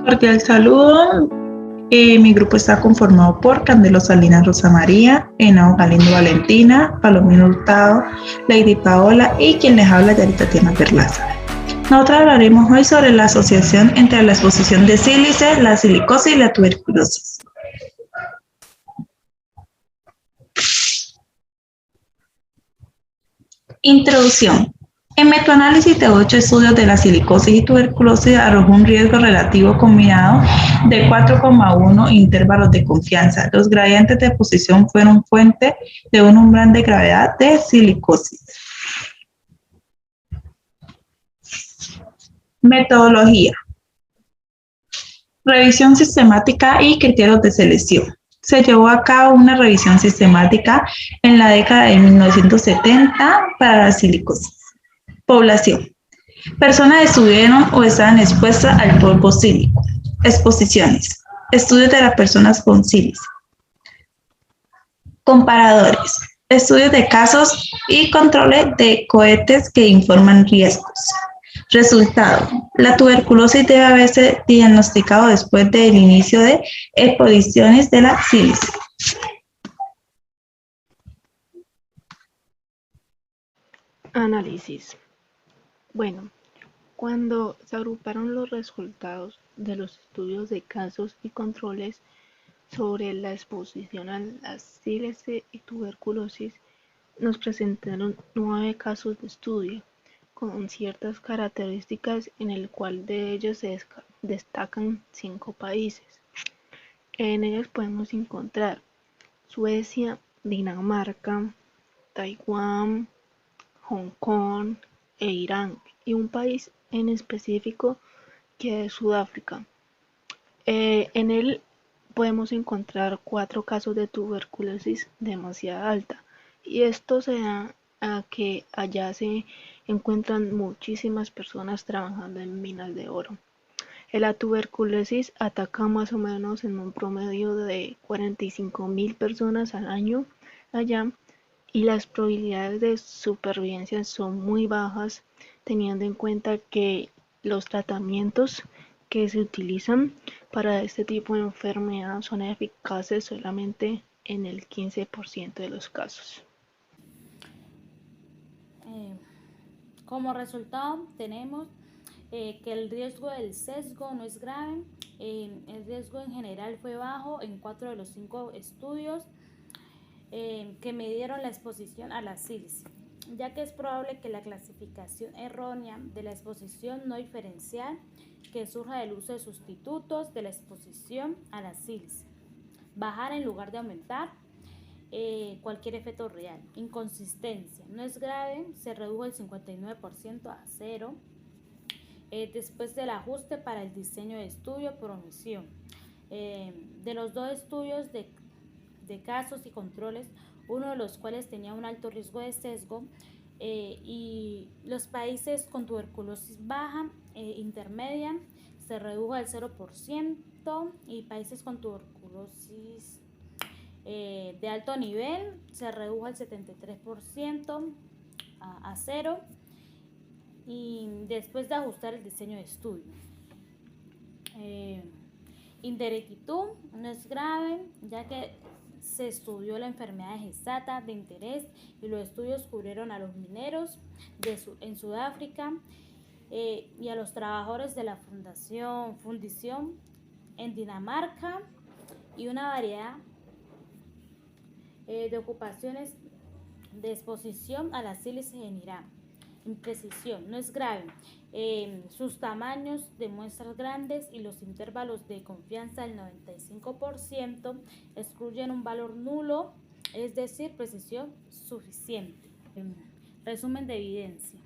Cordial saludo. Mi grupo está conformado por Candelo Salinas Rosa María, Henao Galindo Valentina, Palomino Hurtado, Lady Paola y quien les habla, Yarita Tatiana Perlaza. Nosotros hablaremos hoy sobre la asociación entre la exposición de sílice, la silicosis y la tuberculosis. Introducción. En metaanálisis de 8 estudios de la silicosis y tuberculosis arrojó un riesgo relativo combinado de 4,1 intervalos de confianza. Los gradientes de exposición fueron fuente de un umbral de gravedad de silicosis. Metodología. Revisión sistemática y criterios de selección. Se llevó a cabo una revisión sistemática en la década de 1970 para la silicosis. Población. Personas estuvieron o estaban expuestas al polvo sílico. Exposiciones. Estudios de las personas con sílice. Comparadores. Estudios de casos y controles de cohetes que informan riesgos. Resultado. La tuberculosis debe haberse diagnosticado después del inicio de exposiciones de la sílice. Análisis. Bueno, cuando se agruparon los resultados de los estudios de casos y controles sobre la exposición a la sílice y tuberculosis, nos presentaron 9 casos de estudio con ciertas características, en el cual de ellos se destacan 5 países. En ellos podemos encontrar Suecia, Dinamarca, Taiwán, Hong Kong e Irán, y un país en específico que es Sudáfrica. En él podemos encontrar 4 casos de tuberculosis demasiado alta, y esto se da a que allá se encuentran muchísimas personas trabajando en minas de oro. La tuberculosis ataca más o menos en un promedio de 45.000 personas al año allá, y las probabilidades de supervivencia son muy bajas, teniendo en cuenta que los tratamientos que se utilizan para este tipo de enfermedad son eficaces solamente en el 15% de los casos. Como resultado tenemos que el riesgo del sesgo no es grave. El riesgo en general fue bajo en 4 de los 5 estudios que midieron la exposición a la sílice, ya que es probable que la clasificación errónea de la exposición no diferencial que surja del uso de sustitutos de la exposición a la sílice bajar en lugar de aumentar cualquier efecto real. Inconsistencia no es grave, se redujo el 59% a 0 después del ajuste para el diseño de estudio por omisión. De los 2 estudios de casos y controles, uno de los cuales tenía un alto riesgo de sesgo, y los países con tuberculosis baja intermedia se redujo al 0%, y países con tuberculosis de alto nivel se redujo al 73% a 0, y después de ajustar el diseño de estudio. Inderectitud no es grave, ya que se estudió la enfermedad de Gesata de interés, y los estudios cubrieron a los mineros en Sudáfrica y a los trabajadores de la fundición en Dinamarca, y una variedad de ocupaciones de exposición a la sílice en Irán. Imprecisión no es grave, sus tamaños de muestras grandes y los intervalos de confianza del 95% excluyen un valor nulo, es decir, precisión suficiente. Resumen de evidencia.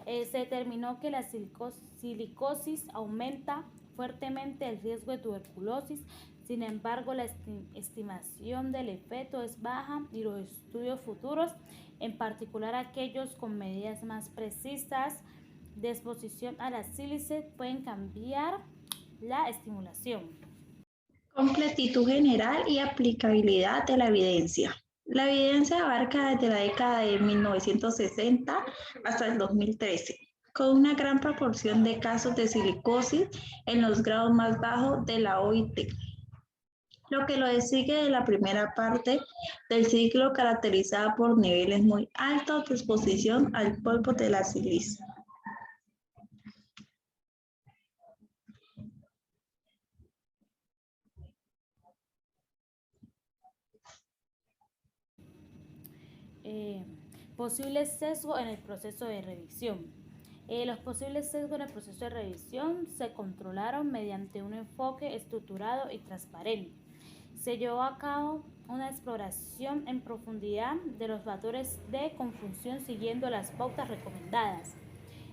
Se determinó que la silicosis aumenta fuertemente el riesgo de tuberculosis. Sin embargo, la estimación del efecto es baja, y los estudios futuros, en particular aquellos con medidas más precisas de exposición a la sílice, pueden cambiar la estimulación. Completitud general y aplicabilidad de la evidencia. La evidencia abarca desde la década de 1960 hasta el 2013. con una gran proporción de casos de silicosis en los grados más bajos de la OIT, lo que lo sigue de la primera parte del ciclo caracterizada por niveles muy altos de exposición al polvo de la silicia. Posibles sesgos en el proceso de revisión. Los posibles sesgos en el proceso de revisión se controlaron mediante un enfoque estructurado y transparente. Se llevó a cabo una exploración en profundidad de los factores de confusión siguiendo las pautas recomendadas.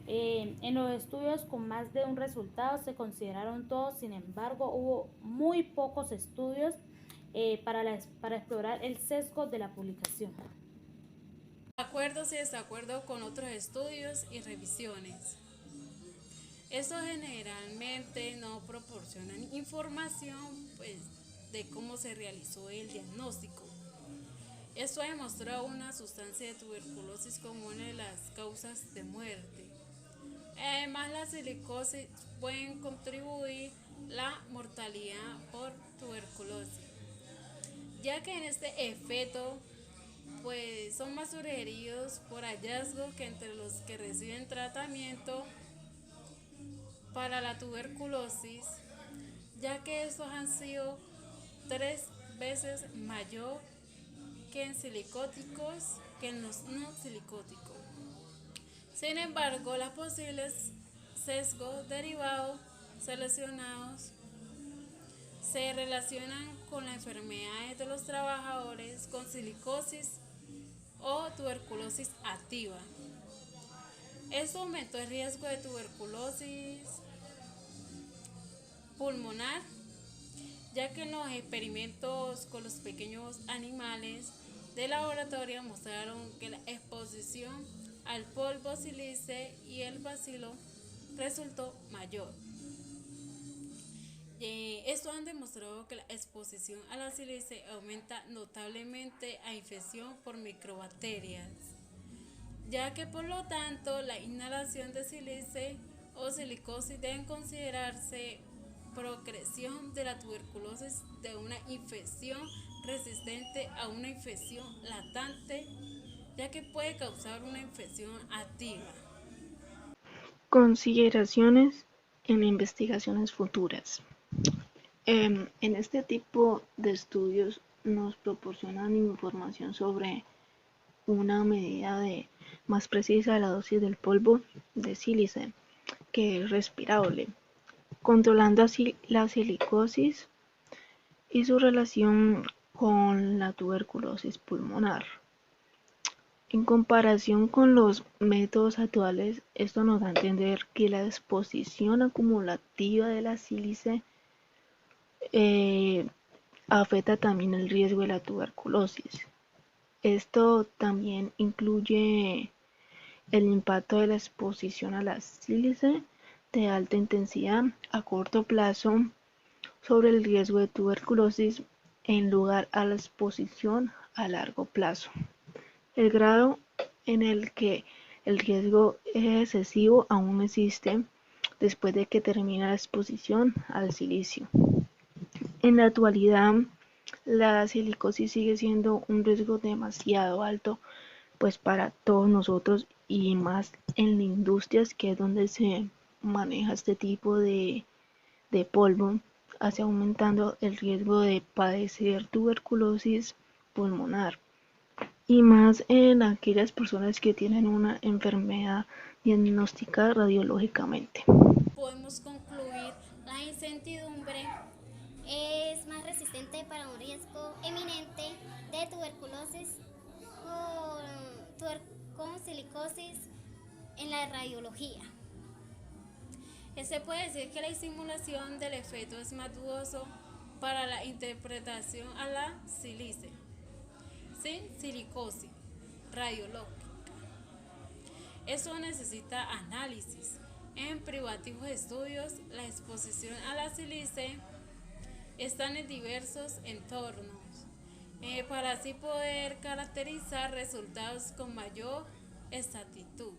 En los estudios con más de un resultado se consideraron todos, sin embargo, hubo muy pocos estudios para explorar el sesgo de la publicación. Acuerdos y desacuerdos con otros estudios y revisiones. Estos generalmente no proporcionan información de cómo se realizó el diagnóstico. Esto ha demostrado una sustancia de tuberculosis como una de las causas de muerte. Además, la silicosis pueden contribuir la mortalidad por tuberculosis, ya que en este efecto son más sugeridos por hallazgos que entre los que reciben tratamiento para la tuberculosis, ya que estos han sido 3 veces mayor que en silicóticos que en los no silicóticos. Sin embargo, los posibles sesgos derivados seleccionados se relacionan con las enfermedades de los trabajadores con silicosis o tuberculosis activa. Esto aumentó el riesgo de tuberculosis pulmonar, ya que en los experimentos con los pequeños animales de laboratorio mostraron que la exposición al polvo sílice y el bacilo resultó mayor. Esto han demostrado que la exposición a la sílice aumenta notablemente a infección por microbacterias, ya que por lo tanto la inhalación de sílice o silicosis deben considerarse progresión de la tuberculosis de una infección resistente a una infección latente, ya que puede causar una infección activa. Consideraciones en investigaciones futuras. En este tipo de estudios nos proporcionan información sobre una medida más precisa de la dosis del polvo de sílice que es respirable, controlando así la silicosis y su relación con la tuberculosis pulmonar. En comparación con los métodos actuales, esto nos da a entender que la exposición acumulativa de la sílice afecta también el riesgo de la tuberculosis. Esto también incluye el impacto de la exposición a la sílice de alta intensidad a corto plazo sobre el riesgo de tuberculosis en lugar a la exposición a largo plazo. El grado en el que el riesgo es excesivo aún existe después de que termina la exposición al silicio. En la actualidad, la silicosis sigue siendo un riesgo demasiado alto pues para todos nosotros y más en la industria, que es donde se maneja este tipo de polvo, hace aumentando el riesgo de padecer tuberculosis pulmonar y más en aquellas personas que tienen una enfermedad diagnosticada radiológicamente. Podemos concluir la incertidumbre es más resistente para un riesgo eminente de tuberculosis con silicosis en la radiología. Se puede decir que la simulación del efecto es más dudoso para la interpretación a la sílice sin silicosis radiológica. Eso necesita análisis. En privativos estudios, la exposición a la sílice están en diversos entornos, para así poder caracterizar resultados con mayor exactitud.